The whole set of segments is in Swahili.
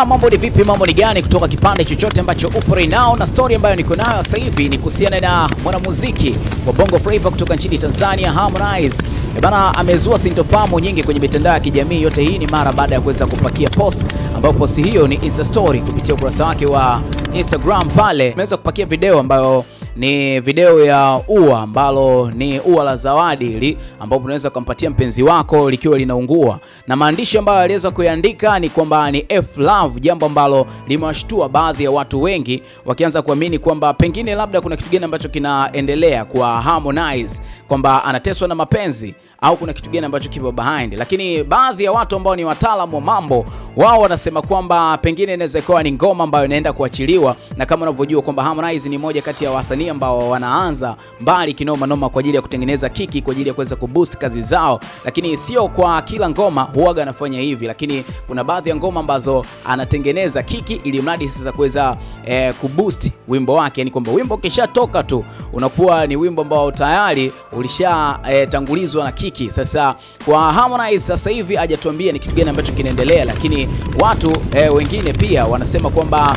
Bana, mambo ni vipi, mambo ni gani kutoka kipande chochote ambacho upo right now, na story ambayo niko nayo sasa hivi ni kuhusiana na mwanamuziki wa Bongo Flava kutoka nchini Tanzania, Harmonize. Bana, amezua sintofahamu nyingi kwenye mitandao ya kijamii. Yote hii ni mara baada ya kuweza kupakia post, ambayo post hiyo ni Insta story kupitia ukurasa wake wa Instagram. Pale ameweza kupakia video ambayo ni video ya ua ambalo ni ua la zawadi hili ambapo unaweza kumpatia mpenzi wako likiwa linaungua, na maandishi ambayo aliweza kuandika ni kwamba ni F love, jambo ambalo limewashtua baadhi ya watu wengi, wakianza kuamini kwamba pengine labda kuna kitu gani ambacho kinaendelea kwa Harmonize, kwamba anateswa na mapenzi au kuna kitu gani ambacho kipo behind. Lakini baadhi ya watu ambao ni wataalamu wa mambo, wao wanasema kwamba pengine inaweza kuwa ni ngoma ambayo inaenda kuachiliwa, na kama unavyojua kwamba Harmonize ni moja kati ya wasanii ambao wanaanza mbali kinoma noma kwa ajili ya kutengeneza kiki, kwa ajili ya kuweza kuboost kazi zao, lakini sio kwa kila ngoma huaga anafanya hivi. Lakini kuna baadhi ya ngoma ambazo anatengeneza kiki ili mradi sasa kuweza kuboost wimbo wake, yani kwamba wimbo ukishatoka tu unakuwa ni wimbo ambao tayari ulishatangulizwa na kiki. Sasa kwa Harmonize sasa hivi hajatuambia ni kitu gani ambacho kinaendelea, lakini watu wengine pia wanasema kwamba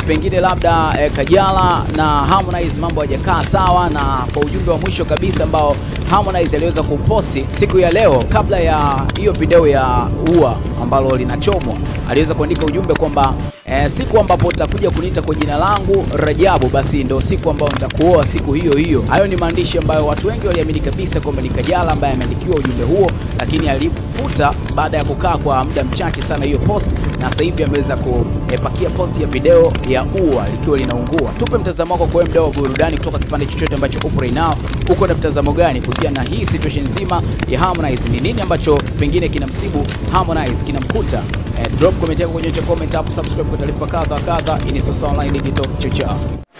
pengine labda Kajala na Harmonize mambo hajakaa sawa. Na kwa ujumbe wa mwisho kabisa ambao Harmonize aliweza kuposti siku ya leo, kabla ya hiyo video ya ua ambalo linachomwa, aliweza kuandika ujumbe kwamba siku ambapo utakuja kuniita kwa jina langu Rajabu, basi ndio siku ambayo nitakuoa siku hiyo hiyo. Hayo ni maandishi ambayo watu wengi waliamini kabisa kwamba ni Kajala ambaye ameandikiwa ujumbe huo, lakini alifuta baada ya kukaa kwa muda mchache sana hiyo post, na sasa hivi ameweza kupakia post ya video ya ua likiwa linaungua. Tupe mtazamo wako kwa mdau wa burudani kutoka kipande chochote ambacho upo right now. Uko na mtazamo gani kuhusiana na hii situation nzima ya Harmonize? Ni nini ambacho pengine kinamsibu Harmonize, kinamkuta? Drop comment yako kwenye comment hapo, subscribe kwa taarifa kadha kadha. Ini Sosa Online Digital. Chao chao.